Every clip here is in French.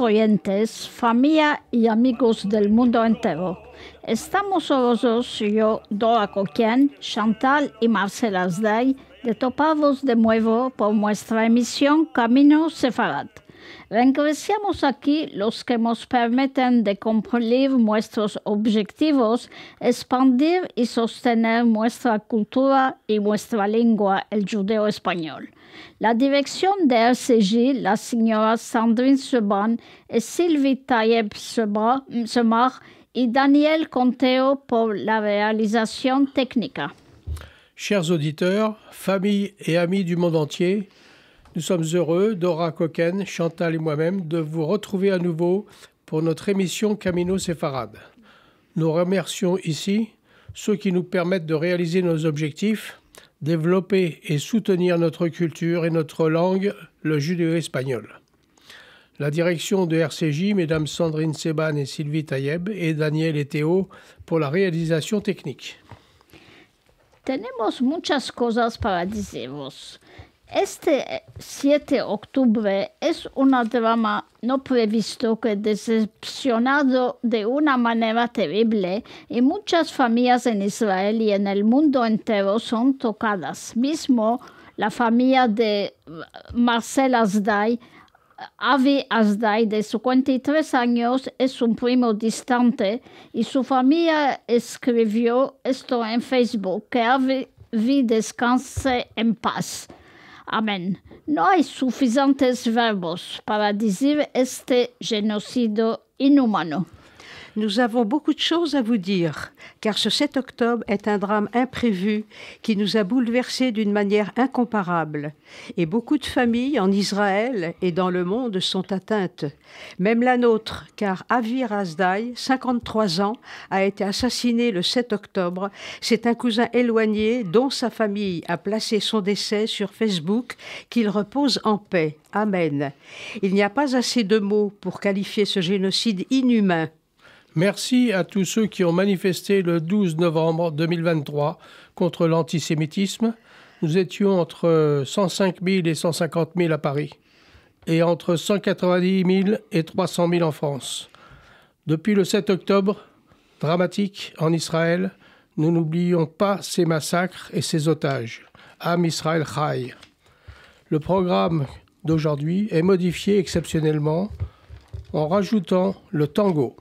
oyentes, familia y amigos del mundo entero. Estamos orgullosos, yo, Dora Coquien, Chantal y Marcela Asday, de toparvos de nuevo por nuestra emisión Camino Sefarad. Regresamos aquí los que nos permiten de cumplir nuestros objetivos, expandir y sostener nuestra cultura y nuestra lengua, el judeo-español. La dirección de RCJ, la señora Sandrine Seban et Sylvie Taïeb-Semar y Daniel Conteo pour la réalisation technique. Chers auditeurs, familles et amis du monde entier, nous sommes heureux, Dora Coquien, Chantal et moi-même, de vous retrouver à nouveau pour notre émission Camino Sefarad. Nous remercions ici ceux qui nous permettent de réaliser nos objectifs, développer et soutenir notre culture et notre langue, le judéo-espagnol. La direction de RCJ, mesdames Sandrine Seban et Sylvie Taïeb, et Daniel et Théo pour la réalisation technique. Tenemos muchas cosas para deciros. Este 7 de octubre es un drama no previsto que decepcionado de una manera terrible y muchas familias en Israel y en el mundo entero son tocadas. Mismo la familia de Marcel Asday, Avi Asday, de 53 años, es un primo distante y su familia escribió esto en Facebook, que Avi descanse en paz. Amén. No hay suficientes verbos para decir este genocidio inhumano. Nous avons beaucoup de choses à vous dire, car ce 7 octobre est un drame imprévu qui nous a bouleversés d'une manière incomparable. Et beaucoup de familles en Israël et dans le monde sont atteintes. Même la nôtre, car Avi Asday, 53 ans, a été assassiné le 7 octobre. C'est un cousin éloigné dont sa famille a placé son décès sur Facebook, qu'il repose en paix. Amen. Il n'y a pas assez de mots pour qualifier ce génocide inhumain. Merci à tous ceux qui ont manifesté le 12 novembre 2023 contre l'antisémitisme. Nous étions entre 105 000 et 150 000 à Paris et entre 190 000 et 300 000 en France. Depuis le 7 octobre, dramatique en Israël, nous n'oublions pas ces massacres et ces otages. Am Israël Chai. Le programme d'aujourd'hui est modifié exceptionnellement en rajoutant le tango.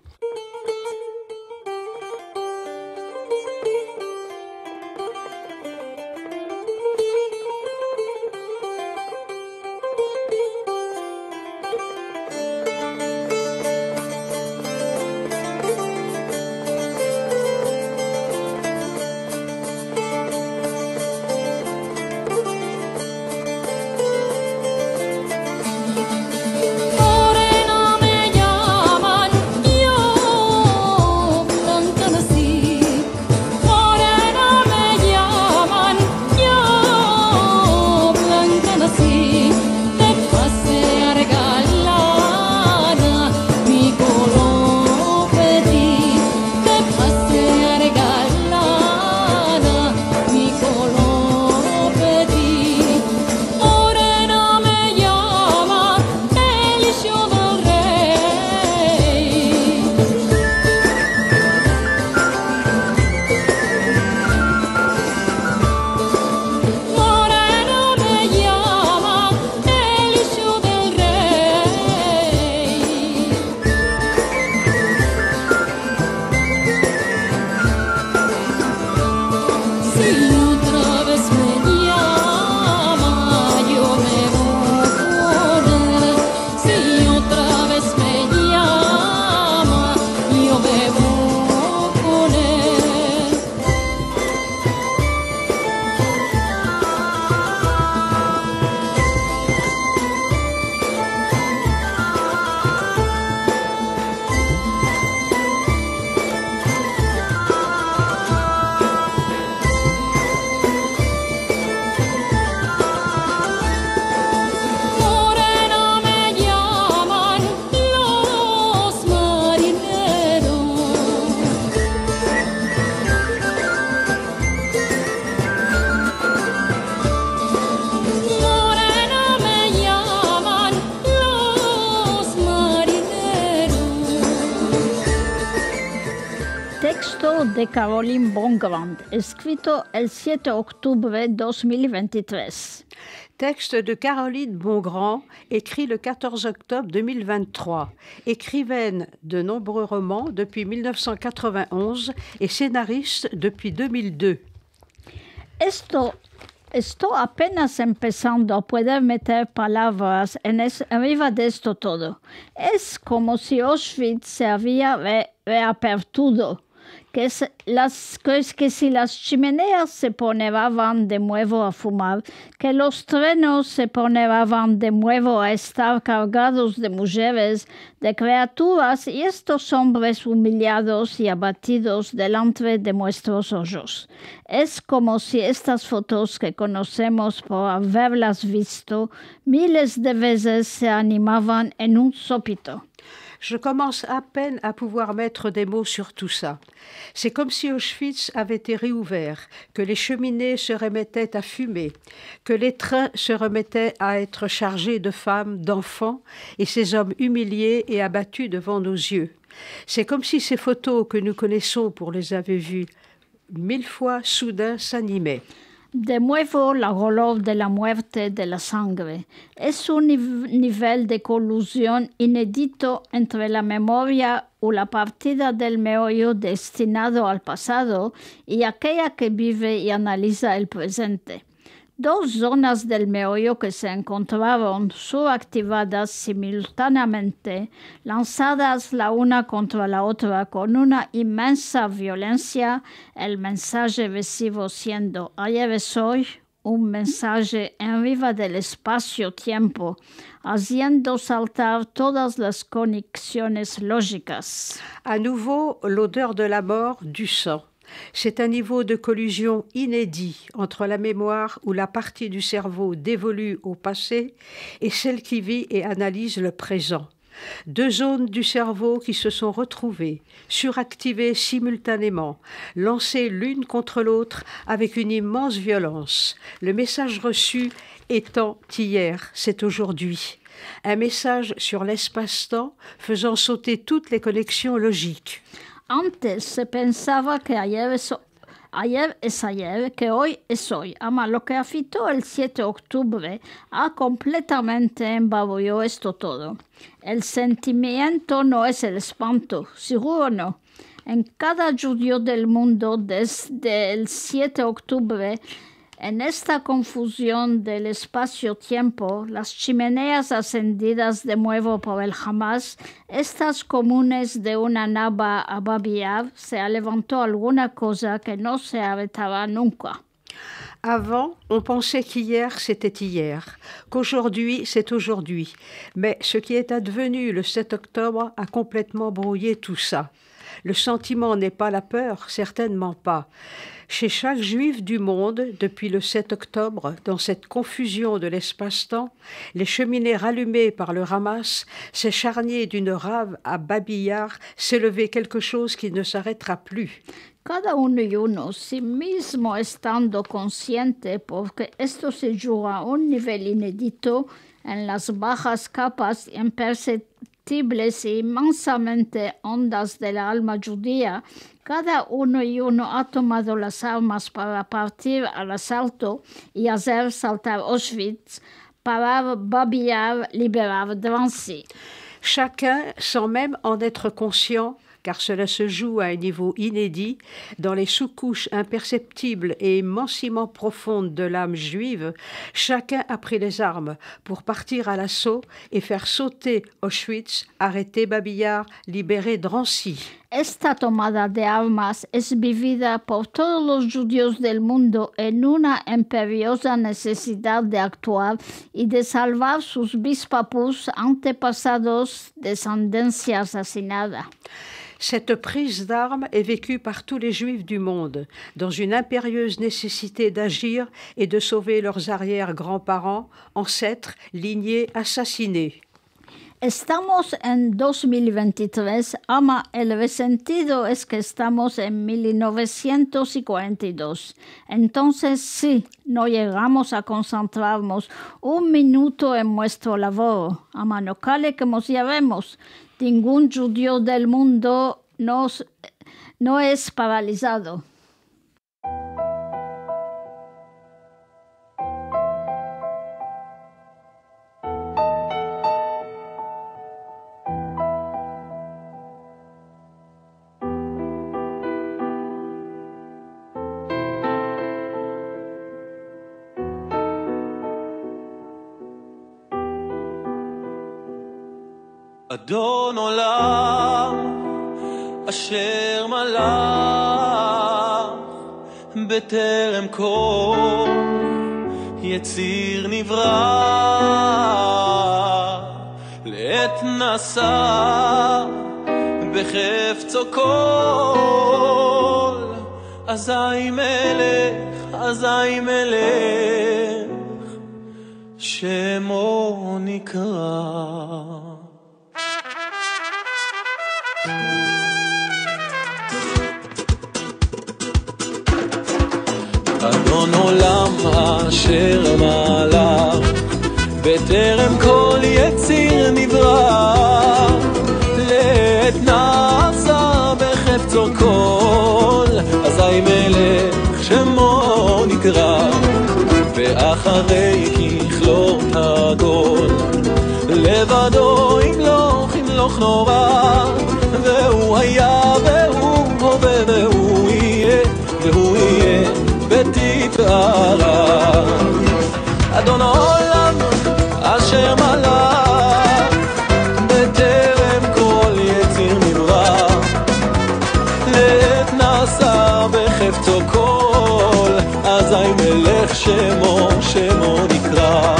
Texto de Caroline Bongrand, escrito el 7 octubre 2023. Texte de Caroline Bongrand, écrit le 14 octobre 2023. Écrivaine de nombreux romans depuis 1991 et scénariste depuis 2002. Estoy apenas empezando a poder meter palabras arriba de esto todo. Es como si Auschwitz se había reaperturado. Que si las chimeneas se ponían de nuevo a fumar, que los trenes se ponían de nuevo a estar cargados de mujeres, de criaturas y estos hombres humillados y abatidos delante de nuestros ojos. Es como si estas fotos que conocemos por haberlas visto miles de veces se animaban en un sopito. Je commence à peine à pouvoir mettre des mots sur tout ça. C'est comme si Auschwitz avait été réouvert, que les cheminées se remettaient à fumer, que les trains se remettaient à être chargés de femmes, d'enfants, et ces hommes humiliés et abattus devant nos yeux. C'est comme si ces photos que nous connaissons pour les avoir vues 1000 fois soudain s'animaient. De nuevo, la dolor de la muerte, de la sangre. Es un nivel de colusión inédito entre la memoria o la partida del meollo destinado al pasado y aquella que vive y analiza el presente. Dos zonas del meollo que se encontraron subactivadas simultáneamente, lanzadas la una contra la otra con una inmensa violencia, el mensaje recibo siendo ayer es hoy, un mensaje arriba del espacio-tiempo, haciendo saltar todas las conexiones lógicas. À nouveau, l'odeur de la mort, du sang. C'est un niveau de collusion inédit entre la mémoire ou la partie du cerveau dévolue au passé et celle qui vit et analyse le présent. Deux zones du cerveau qui se sont retrouvées, suractivées simultanément, lancées l'une contre l'autre avec une immense violence. Le message reçu étant hier, c'est aujourd'hui. Un message sur l'espace-temps faisant sauter toutes les connexions logiques. Antes se pensaba que ayer es ayer, que hoy es hoy. Ama lo que afectó el 7 de octubre ha completamente embabullado esto todo. El sentimiento no es el espanto, seguro no. En cada judío del mundo desde el 7 de octubre, en esta confusión del espacio-tiempo, las chimeneas ascendidas de nuevo por el Hamas, estas comunes de una nave a Babi-Yar, se levantó alguna cosa que no se arrêtera nunca. Avant, on pensait qu'hier, c'était hier, qu'aujourd'hui, c'est aujourd'hui. Mais ce qui est advenu le 7 octobre a complètement brouillé tout ça. Le sentiment n'est pas la peur, certainement pas. Chez chaque juif du monde, depuis le 7 octobre, dans cette confusion de l'espace-temps, les cheminées rallumées par le Hamas, ces charniers d'une rave à Babi-Yar, s'est levé quelque chose qui ne s'arrêtera plus. Cada uno y uno, sí mismo estando consciente, porque esto se juega a un nivel inédito en las bajas capas imperceptibles y inmensamente hondas del alma judía, cada uno y uno ha tomado las armas para partir al asalto y hacer saltar Auschwitz, para Babi-Yar, liberar Drancy. Chacun, sans même en être conscient, car cela se joue à un niveau inédit, dans les sous-couches imperceptibles et immensément profondes de l'âme juive, chacun a pris les armes pour partir à l'assaut et faire sauter Auschwitz, arrêter Babi-Yar, libérer Drancy. Esta tomada de armas es vivida por todos los judíos del mundo en una imperiosa necesidad de actuar y de salvar sus bispapus antepasados de descendencia asesinada. Cette prise d'armes est vécue par tous les Juifs du monde, dans une impérieuse nécessité d'agir et de sauver leurs arrière-grands-parents, ancêtres, lignées assassinés. Estamos en 2023, ama, el resentido es que estamos en 1942. Entonces, sí, no llegamos a concentrarnos un minuto en nuestro labor. Ama, no cale que nos llevemos. Ningún judío del mundo no es paralizado. אדון עולם אשר מלך בטרם כל יציר נברא לעת נשא בחפצו כל אזי מלך שמו נקרא אדון עולם אשר מלך בטרם כל יציר נברא לעת נעשה בחפצו כל אזי מלך שמו נקרא ואחרי ככלות הכל לבדו ימלוך נורא והוא היה והוא הווה והוא יהיה בתפארה אדון העולם אשר מלך בטרם כל יציר נברא לעת נעשה בחפצו כל אזי מלך שמו נקרא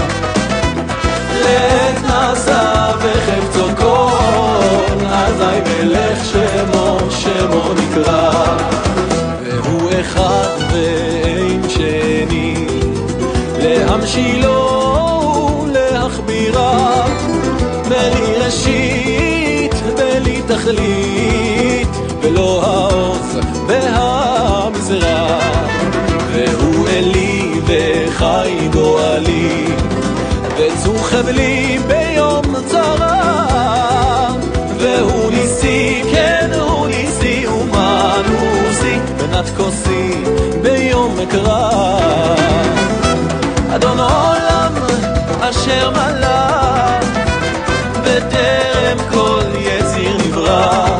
לעת נעשה בחפצו כל אזי מלך שמו נקרא והוא אחד ואין שני להמשילו להכבירה בלי ראשית בלי תכלית ולא העוז והמזרע והוא אלי וחי גואלי וצור חבלי ביום צרה והוא ניסי כן הוא ניסי ומנוסי בנת כוסי ביום מקרא אדון עולם אשר מלך בטרם כל יציר נברא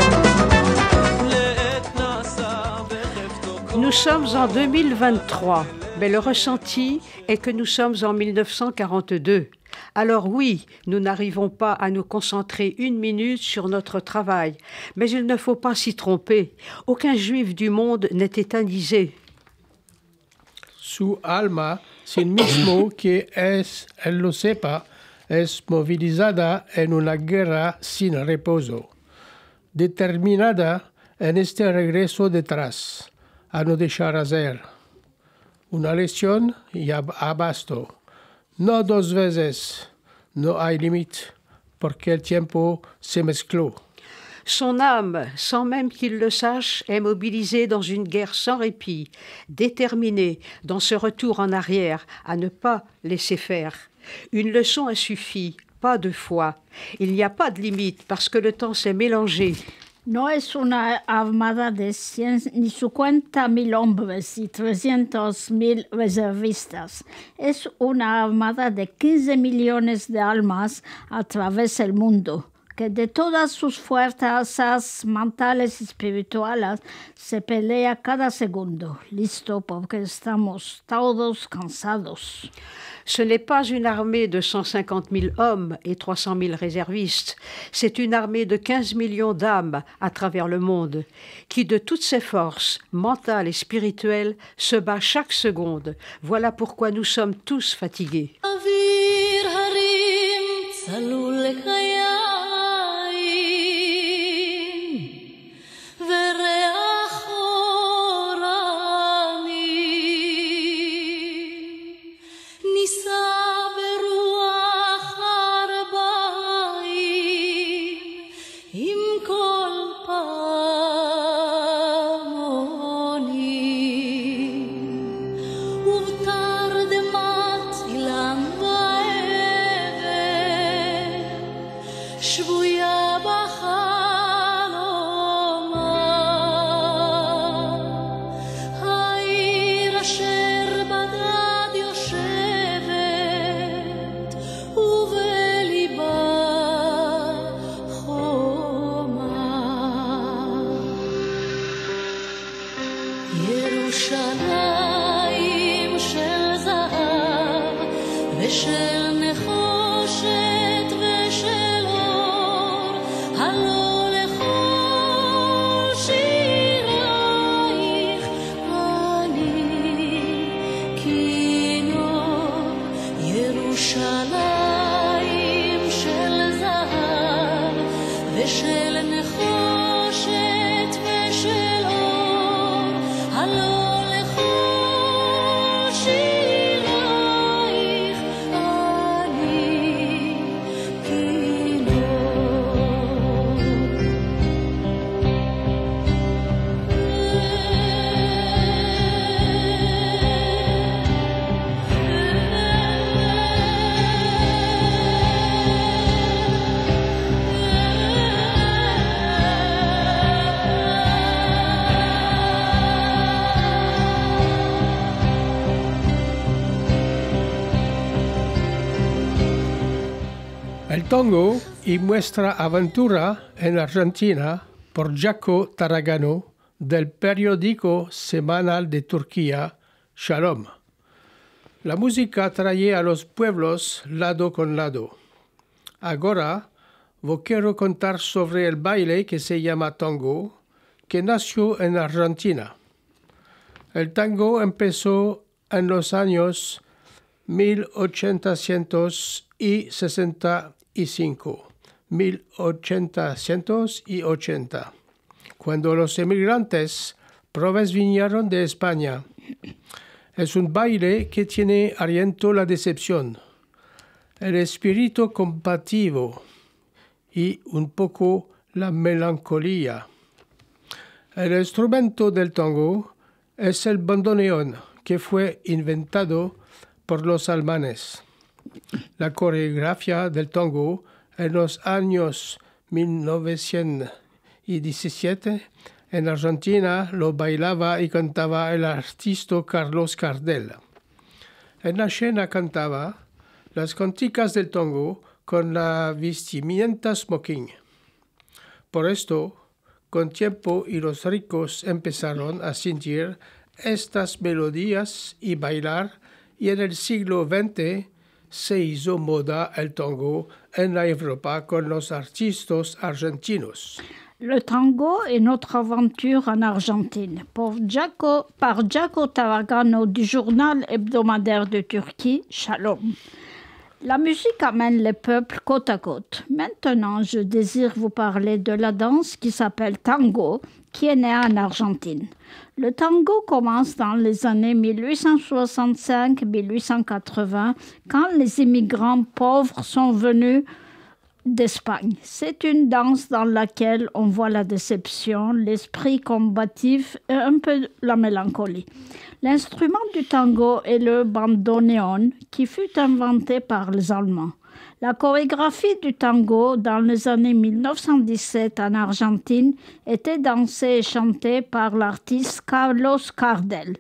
לעת נעשה בחפצו כל Nous sommes en 2023, mais le ressenti est que nous sommes en 1942. Alors oui, nous n'arrivons pas à nous concentrer une minute sur notre travail, mais il ne faut pas s'y tromper. Aucun juif du monde n'est tétanisé. Su alma, sin mismo que él lo sepa, es movilizada en una guerra sin reposo, determinada en este regreso detrás, a no dejar hacer. Una lesión y abasto. No dos veces, no hay límite, porque el tiempo se mezcló. Son âme, sans même qu'il le sache, est mobilisée dans une guerre sans répit, déterminée dans ce retour en arrière à ne pas laisser faire. Une leçon a suffi, pas deux fois. Il n'y a pas de limite parce que le temps s'est mélangé. No es una armada de 150,000 hombres y 300,000 reservistas. Es una armada de 15 millones de almas a través del mundo, que de todas sus fuerzas mentales y espirituales se pelea cada segundo. Listo, porque estamos todos cansados. Ce n'est pas une armée de 150 000 hommes et 300 000 réservistes. C'est une armée de 15 millions d'âmes à travers le monde qui, de toutes ses forces, mentales et spirituelles, se bat chaque seconde. Voilà pourquoi nous sommes tous fatigués. ירושלים של זהב ושל נחושת ושל אור, הלא לכל שירייך אני כינור. ירושלים של זהב ושל נחושת ושל אור, הלא לכל שירייך אני El tango y muestra aventura en Argentina por Jaco Taragano del periódico semanal de Turquía, Shalom. La música trae a los pueblos lado con lado. Ahora vos quiero contar sobre el baile que se llama tango, que nació en Argentina. El tango empezó en los años 1880, cuando los emigrantes probes vinieron de España. Es un baile que tiene aliento la decepción, el espíritu combativo y un poco la melancolía. El instrumento del tango es el bandoneón, que fue inventado por los alemanes. La coreografía del tango en los años 1917 en Argentina lo bailaba y cantaba el artista Carlos Gardel. En la escena cantaba las canticas del tango con la vestimenta smoking. Por esto, con tiempo y los ricos empezaron a sentir estas melodías y bailar, y en el siglo XX se hizo moda el tango en la Europa con los artistas argentinos. Le tango est notre aventure en Argentine. Par Jaco Taragano du journal hebdomadaire de Turquie, Shalom. La musique amène les peuples côte à côte. Maintenant, je désire vous parler de la danse qui s'appelle tango, qui est née en Argentine. Le tango commence dans les années 1865-1880, quand les immigrants pauvres sont venus d'Espagne. C'est une danse dans laquelle on voit la déception, l'esprit combatif et un peu la mélancolie. L'instrument du tango est le bandoneón, qui fut inventé par les Allemands. La chorégraphie du tango dans les années 1917 en Argentine était dansée et chantée par l'artiste Carlos Gardel.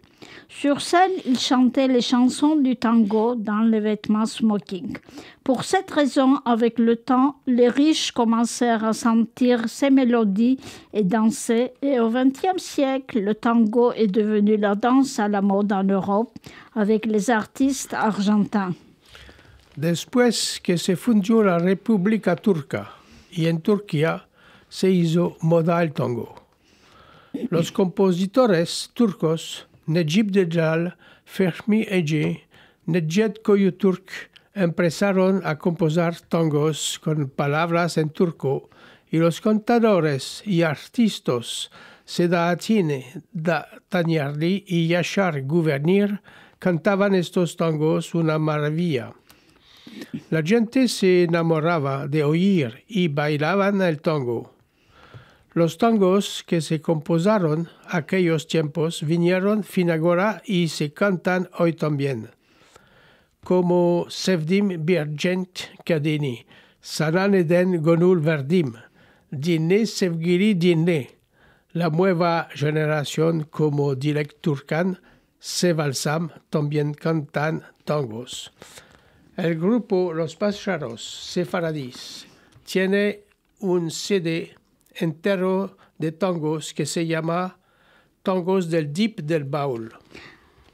Sur scène, il chantait les chansons du tango dans les vêtements smoking. Pour cette raison, avec le temps, les riches commencèrent à sentir ces mélodies et danser. Et au XXe siècle, le tango est devenu la danse à la mode en Europe avec les artistes argentins. Después que se fundió la República Turca y en Turquía se hizo moda el tango. Los compositores turcos Necip Deccal, Fehmi Ece, Necdet Koyutürk empezaron a componer tangos con palabras en turco y los cantadores y artistas Selahattin Tanyarli y Yaşar Güvenir cantaban estos tangos una maravilla. La gente se enamoraba de oír y bailaban el tango. Los tangos que se composaron aquellos tiempos vinieron fin agora y se cantan hoy también, como Sevdim Bircent Kadeni, Sana neden gönül verdim, Dinle sevgili dinle. La nueva generación como Dilek Turkan, Sevalsam también cantan tangos. El grupo Los Pájaros Sefaradís tiene un CD entero de tangos que se llama tangos del Deep del Baúl.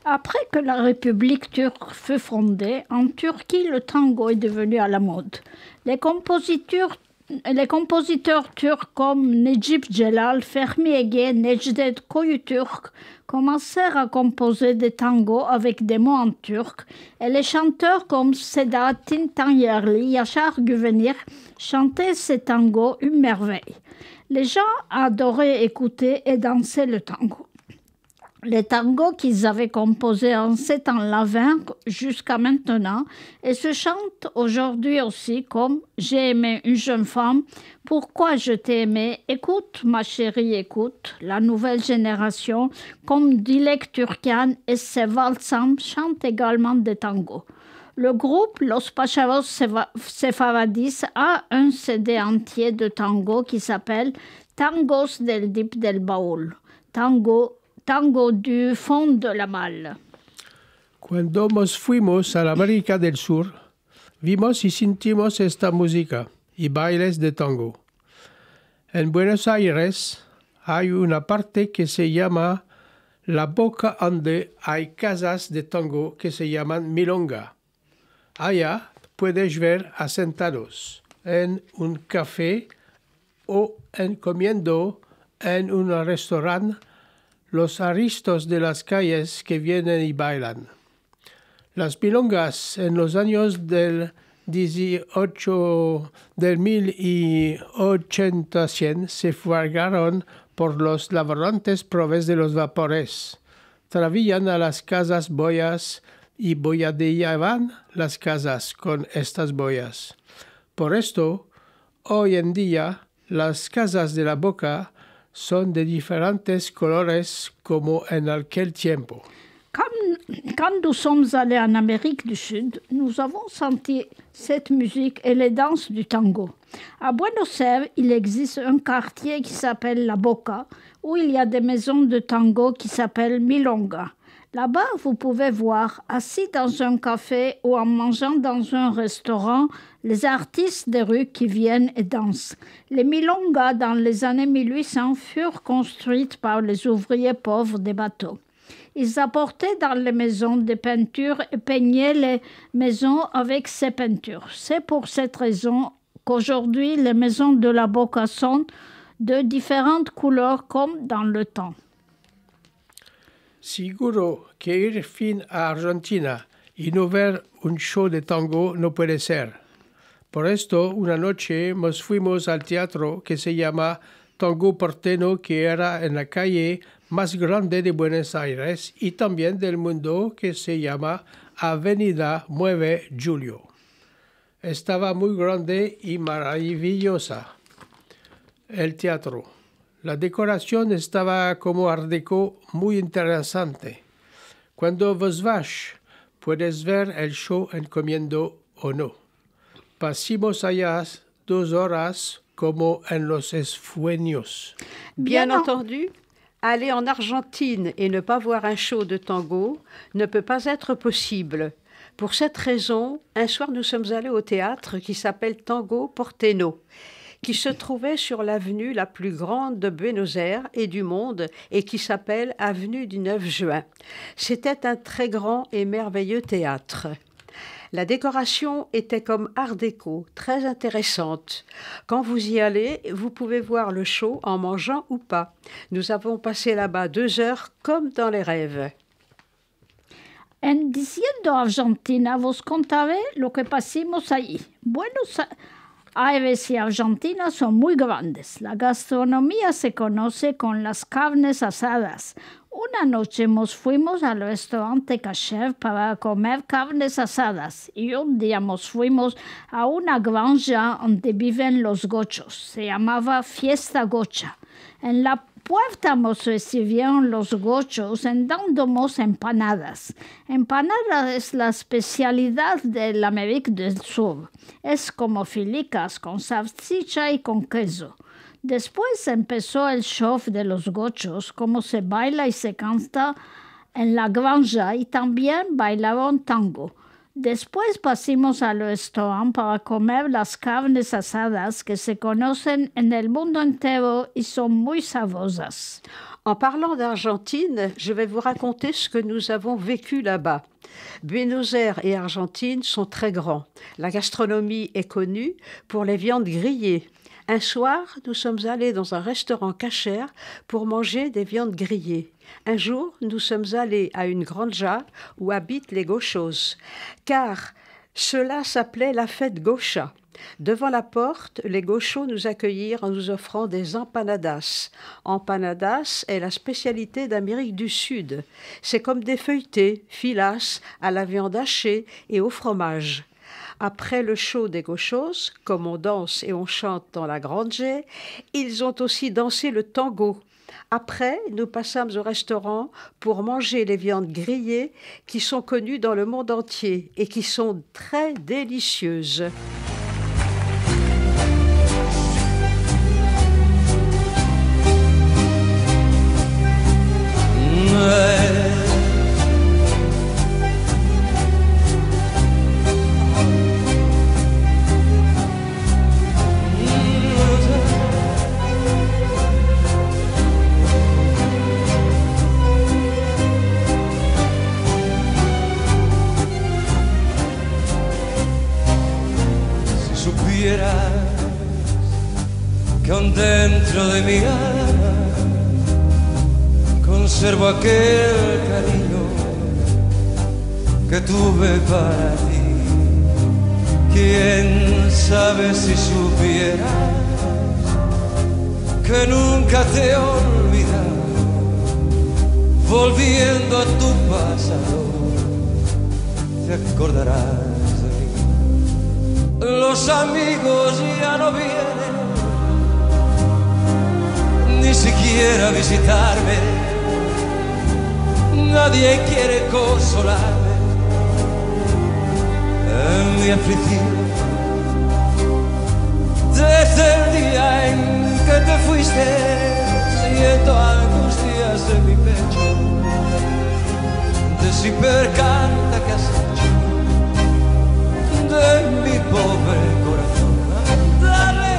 Après que la République turque fut fondée, en Turquie, le tango est devenu à la mode. Les compositeurs turcs comme Necip Celal, Fehmi Ege, Necdet Koyutürk commencèrent à composer des tangos avec des mots en turc et les chanteurs comme Sedahattin Tanyerli, Yaşar Güvenir chantaient ces tangos une merveille. Les gens adoraient écouter et danser le tango. Les tangos qu'ils avaient composés en ces temps-là vinrent jusqu'à maintenant et se chantent aujourd'hui aussi comme « J'ai aimé une jeune femme »,« Pourquoi je t'ai aimé »,« Écoute ma chérie, écoute ». La nouvelle génération, comme Dilek Türkan et Seval Sam, chante également des tangos. Le groupe Los Pacharos Sefaradis a un CD entier de tango qui s'appelle « Tangos del Deep del Baúl ». Tango du fond de la malle. Cuando nos fuimos a la América del Sur, vimos y sentimos esta música y bailes de tango. En Buenos Aires hay una parte que se llama La Boca donde hay casas de tango que se llaman milonga. Allá puedes ver asentados en un café o comiendo en un restaurante los aristos de las calles que vienen y bailan. Las milongas en los años del 1800 se fugaron por los laborantes provés de los vapores. Traían a las casas boyas y boyadeaban las casas con estas boyas. Por esto, hoy en día, las casas de la Boca son de différents colores como en aquel tiempo. Quand nous sommes allés en Amérique du Sud, nous avons senti cette musique et les danses du tango. À Buenos Aires, il existe un quartier qui s'appelle La Boca, où il y a des maisons de tango qui s'appellent Milonga. Là-bas, vous pouvez voir, assis dans un café ou en mangeant dans un restaurant, les artistes des rues qui viennent et dansent. Les milongas, dans les années 1800, furent construites par les ouvriers pauvres des bateaux. Ils apportaient dans les maisons des peintures et peignaient les maisons avec ces peintures. C'est pour cette raison qu'aujourd'hui, les maisons de la Boca sont de différentes couleurs comme dans le temps. Seguro que ir fin a Argentina y no ver un show de tango no puede ser. Por esto, una noche nos fuimos al teatro que se llama Tango Porteño, que era en la calle más grande de Buenos Aires y también del mundo, que se llama Avenida 9 Julio. Estaba muy grande y maravillosa el teatro. La decoración estaba como art déco muy interesante. Cuando vos vas, puedes ver el show en comiendo o no. Pasamos allá 2 horas como en los sueños. Bien entendu, aller en Argentine et ne pas voir un show de tango ne peut pas être possible. Pour cette raison, un soir nous sommes allés au théâtre qui s'appelle Tango Porteño, qui se trouvait sur l'avenue la plus grande de Buenos Aires et du monde et qui s'appelle Avenue du 9 juin. C'était un très grand et merveilleux théâtre. La décoration était comme art déco, très intéressante. Quand vous y allez, vous pouvez voir le show en mangeant ou pas. Nous avons passé là-bas 2 heures comme dans les rêves. En diciendo Argentina, vos contaré lo que pasamos allí. Buenos Aires y Argentina son muy grandes. La gastronomía se conoce con las carnes asadas. Una noche nos fuimos al restaurante Kasher para comer carnes asadas y un día nos fuimos a una granja donde viven los gochos. Se llamaba Fiesta Gocha. En la puerta nos recibieron los gochos dándonos empanadas. Empanadas es la especialidad de la América del Sur. Es como filicas con salchicha y con queso. Después empezó el show de los gochos, como se baila y se canta en la granja y también bailaron tango. Después pasamos al restaurante para comer las carnes asadas que se conocen en el mundo entero y son muy sabrosas. En parlant d'Argentine, je vais vous raconter ce que nous avons vécu là-bas. Buenos Aires et Argentine sont très grands. La gastronomie est connue pour les viandes grillées. Un soir, nous sommes allés dans un restaurant kasher pour manger des viandes grillées. Un jour, nous sommes allés à une granja où habitent les gauchos, car cela s'appelait la fête gaucha. Devant la porte, les gauchos nous accueillirent en nous offrant des empanadas. Empanadas est la spécialité d'Amérique du Sud. C'est comme des feuilletés, filaces, à la viande hachée et au fromage. Après le show des gauchos, comme on danse et on chante dans la grande, ils ont aussi dansé le tango. Après, nous passâmes au restaurant pour manger les viandes grillées qui sont connues dans le monde entier et qui sont très délicieuses. Que aún dentro de mi alma conservo aquel cariño que tuve para ti. Quién sabe si supieras que nunca te he olvidado, volviendo a tu pasado, te acordarás de mí. Los amigos ya no vienen ni siquiera visitarme, nadie quiere consolarme en mi aflicción. Desde el día en que te fuiste, siento angustias en mi pecho, de si percanta que has hecho de mi pobre corazón. Dale.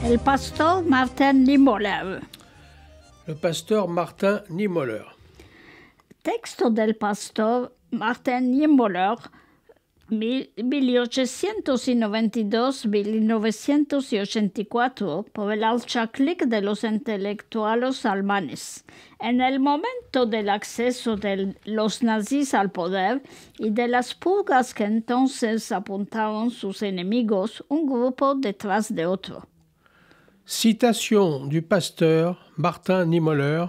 El pastor Martin Niemöller. Le pasteur Martin Niemöller. Texto del pastor Martin Niemöller, 1892-1984, por el alchaclic de los intelectuales alemanes. En el momento del acceso de los nazis al poder y de las purgas que entonces apuntaron sus enemigos, un grupo detrás de otro. Citation du pasteur Martin Niemöller,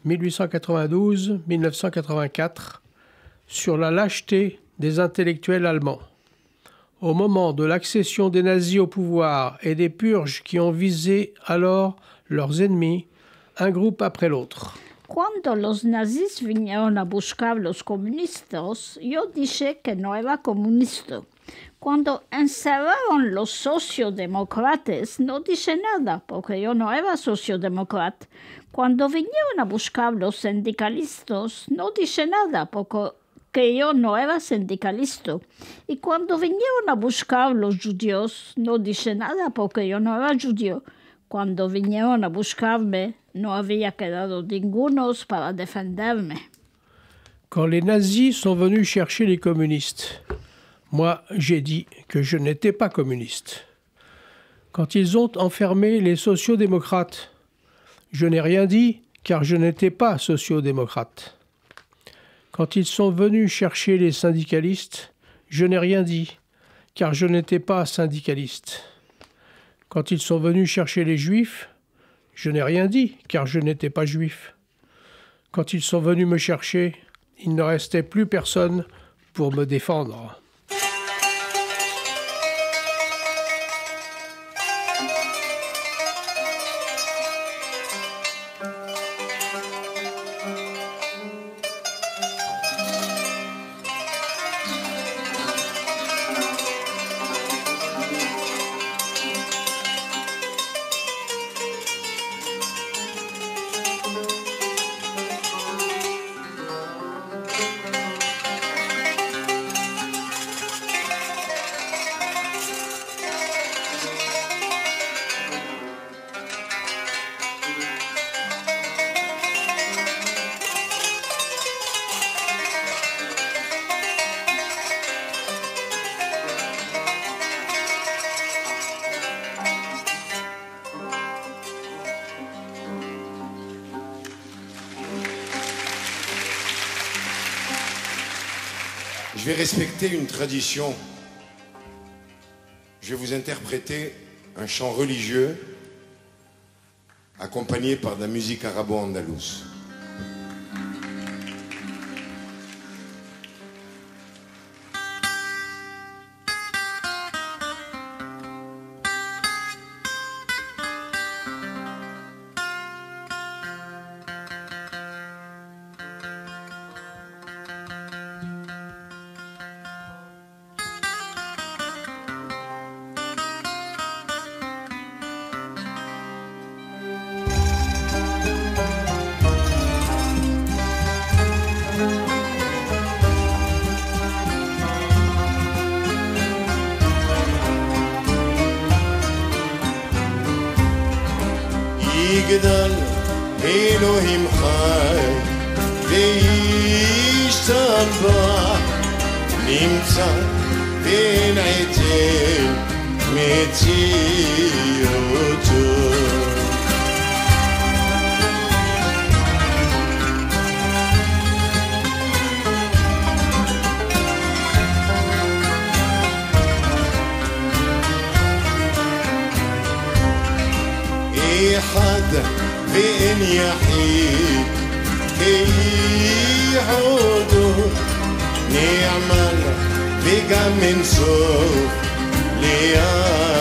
1892-1984, sur la lâcheté des intellectuels allemands. Au moment de l'accession des nazis au pouvoir et des purges qui ont visé alors leurs ennemis, un groupe après l'autre. Cuando los nazis vinieron a buscar los comunistas, yo dije que no era comunista. Cuando encerraron los sociodemócratas, no dije nada, porque yo no era sociodemócrata. Cuando vinieron a buscar los sindicalistas, no dije nada, porque yo no era sindicalista. Y cuando vinieron a buscar los judíos, no dije nada, porque yo no era judío. Cuando vinieron a buscarme, no había quedado ningunos para defenderme. Quand les nazis sont venus chercher les communistes, moi, j'ai dit que je n'étais pas communiste. Quand ils ont enfermé les sociodémocrates, je n'ai rien dit car je n'étais pas sociodémocrate. Quand ils sont venus chercher les syndicalistes, je n'ai rien dit car je n'étais pas syndicaliste. Quand ils sont venus chercher les juifs, je n'ai rien dit car je n'étais pas juif. Quand ils sont venus me chercher, il ne restait plus personne pour me défendre. Je vais respecter une tradition. Je vais vous interpréter un chant religieux accompagné par de la musique arabo-andalouse. יגדל אלוהים חי וישתבח נמצא בין עתי מציאותו אחד ואין יחיד כיחודו נאמן וגם אין סוף ליחדותו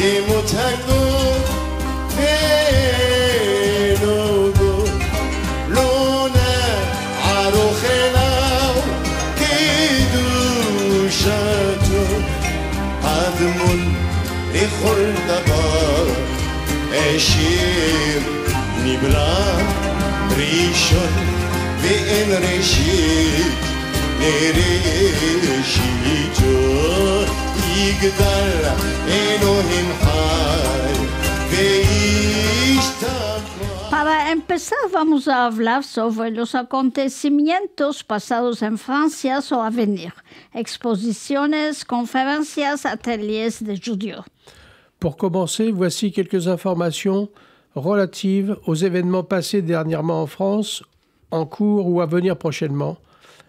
תמות הגוף ונוגו לא נערוך אליו קדושתו אדמון לכל דבר אשר נברא ראשון ואין ראשית לראשיתו יגדל אלוהים חי וישתבח. Para empezar, vamos a hablar sobre los acontecimientos pasados en Francia o a venir. Exposiciones, conferencias, ateliers de judíos. Pour commencer, voici quelques informations relatives aux événements passés dernièrement en France, en cours ou à venir prochainement.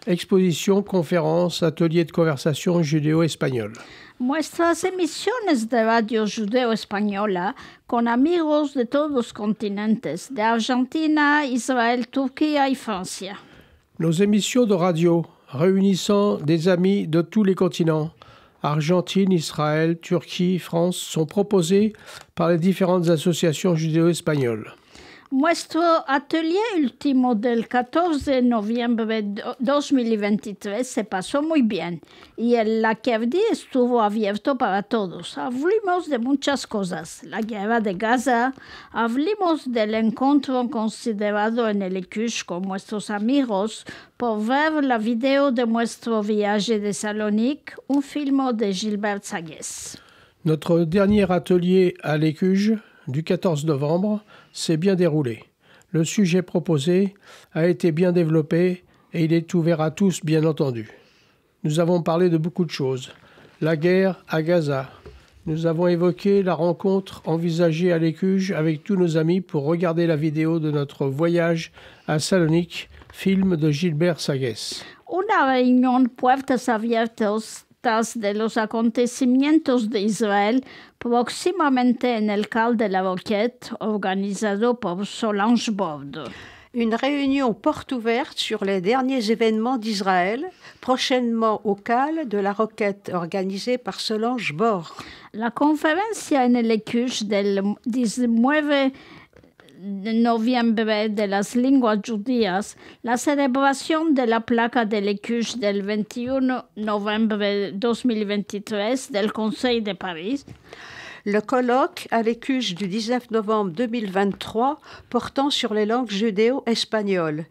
Expositions, conférences, ateliers de conversation judéo-espagnole. Nuestras emisiones de radio judeo-española con amigos de todos los continentes, de Argentina, Israël, Turquía y Francia. Nos émissions de radio réunissant des amis de tous les continents, Argentine, Israël, Turquie, France, sont proposées par les différentes associations judéo-espagnoles. Nuestro atelier último del 14 de noviembre de 2023 se pasó muy bien y el Laquerdi estuvo abierto para todos. Hablamos de muchas cosas, la guerra de Gaza, hablamos del encuentro considerado en el ECUSH con nuestros amigos por ver la video de nuestro viaje de Salonique, un film de Gilbert Sagues. Notre dernier atelier à l'ECUJ du 14 novembre s'est bien déroulé. Le sujet proposé a été bien développé et il est ouvert à tous, bien entendu. Nous avons parlé de beaucoup de choses. La guerre à Gaza. Nous avons évoqué la rencontre envisagée à l'ECUJ avec tous nos amis pour regarder la vidéo de notre voyage à Salonique, film de Gilbert Sagues. Una reunión puertas abiertas de los acontecimientos de Israel próximamente en el Cal de la Roquette, organisado por Solange Borde. Une réunion porte ouverte sur les derniers événements d'Israël, prochainement au Cal de la Roquette, organisée par Solange Borde. La conferencia en el ECUSH del 19 de noviembre de las lenguas judías, la celebración de la placa del ECUSH del 21 noviembre 2023 del Conseil de Paris. Le colloque à l'ECUSH du 19 novembre 2023 portant sur les langues judéo-espagnoles.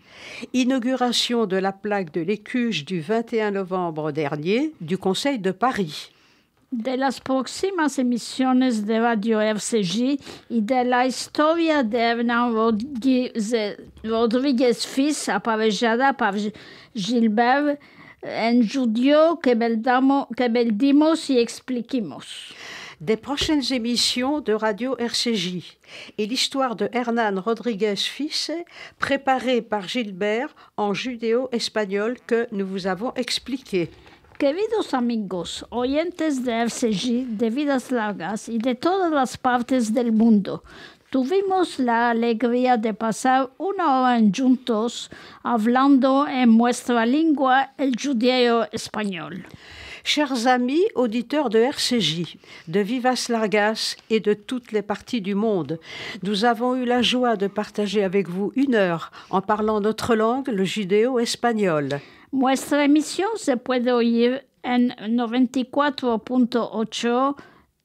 Inauguration de la plaque de l'ECUSH du 21 novembre dernier du Conseil de Paris. de las próximas emisiones de Radio RCJ y de la historia de Hernán Rodríguez Fils, aparejada par Gilbert, un judío que beldimos y expliquimos. Des prochaines émissions de Radio RCJ et l'histoire de Hernán Rodríguez Fils, préparée par Gilbert en judéo-espagnol que nous vous avons expliqué. Queridos amigos, oyentes de RCJ, de Vidas Largas y de todas las partes del mundo, tuvimos la alegría de pasar una hora juntos hablando en nuestra lengua, el judeo español. Chers amis auditeurs de RCJ, de Vivas Largas et de toutes les parties du monde, nous avons eu la joie de partager avec vous 1 heure en parlant notre langue, le judéo-espagnol. Nuestra emisión se puede oír en 94.8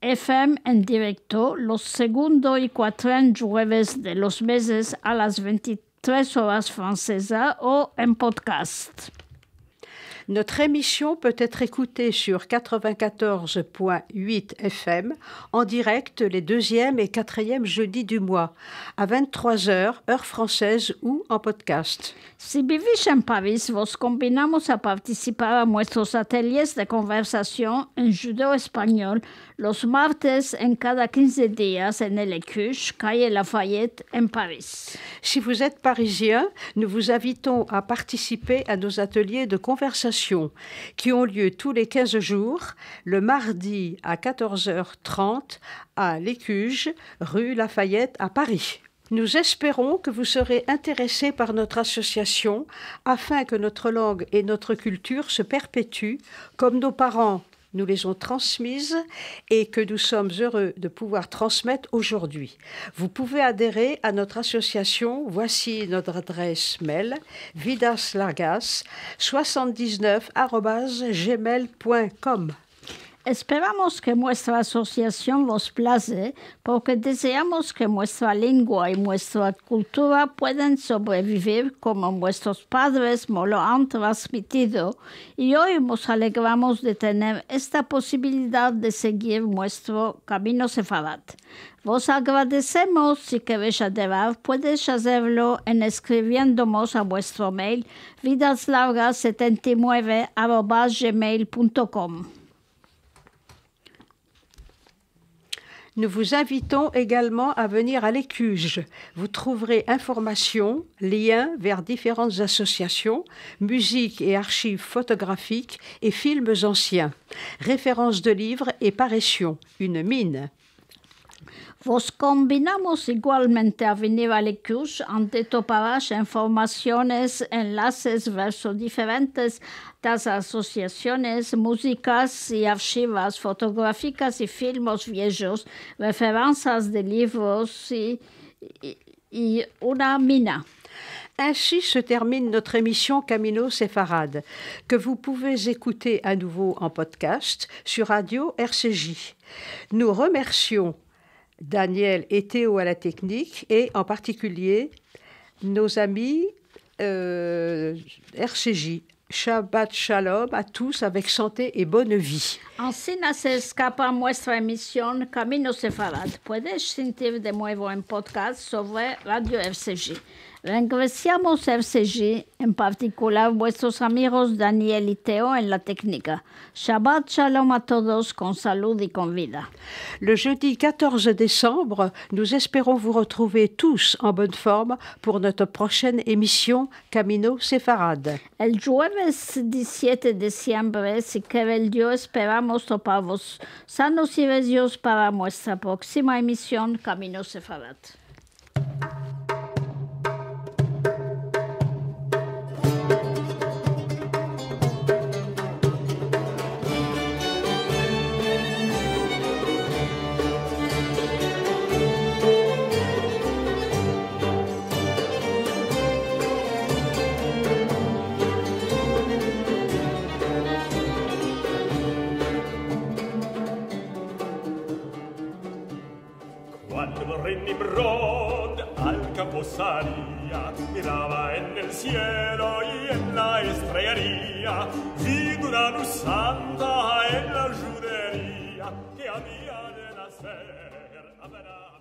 FM en directo los segundos y cuatro jueves de los meses a las 23 horas francesas o en podcast. Notre émission peut être écoutée sur 94.8 FM en direct les 2e et 4e jeudis du mois, à 23h, heure française ou en podcast. Si vivís en París, vos combinamos a participar a nuestros ateliers de conversación en judeo-español los martes en cada 15 días en el Écuche, calle Lafayette, en Paris. Si vous êtes parisien, nous vous invitons à participer à nos ateliers de conversation qui ont lieu tous les 15 jours, le mardi à 14h30 à l'Écuge, rue Lafayette à Paris. Nous espérons que vous serez intéressés par notre association afin que notre langue et notre culture se perpétuent comme nos parents nous les ont transmises et que nous sommes heureux de pouvoir transmettre aujourd'hui. Vous pouvez adhérer à notre association. Voici notre adresse mail, vidaslargas79@gmail.com. Esperamos que nuestra asociación vos place porque deseamos que nuestra lengua y nuestra cultura puedan sobrevivir como nuestros padres nos lo han transmitido y hoy nos alegramos de tener esta posibilidad de seguir nuestro camino sefarad. Vos agradecemos. Si queréis adherir, puedes hacerlo en escribiéndonos a vuestro mail vidaslargas79@gmail.com. Nous vous invitons également à venir à l'Écuge. Vous trouverez informations, liens vers différentes associations, musique et archives photographiques et films anciens, références de livres et parutions, une mine. Vos combinamos igualmente a venir al Écuche ante toparás informaciones, enlaces verso diferentes das asociaciones, músicas y archivas fotográficas y filmes viejos, referencias de libros y una mina. Ainsi se termine notre émission Camino Séfarade, que vous pouvez écouter à nouveau en podcast sur Radio RCJ. Nous remercions Daniel et Théo à la technique et en particulier nos amis RCJ. Shabbat Shalom à tous avec santé et bonne vie. Así se escapa nuestra emisión Camino Sefarad. Puedes sentir de nuevo en podcast sobre Radio RCJ. Agradecemos RCJ, en particular vuestros amigos Daniel y Teo en la técnica. Shabbat Shalom a todos con salud y con vida. Le jeudi 14 décembre, nous espérons vous retrouver tous en bonne forme pour notre prochaine émission Camino Sefarad. El jueves 17 de diciembre, si quiere el Dios, esperamos toparvos sanos y bellos para nuestra próxima emisión Camino Sefarad. Nimrod al campo salía, miraba en el cielo y en la estrellería, vi una luz santa en la judería, que había de nacer Abraham.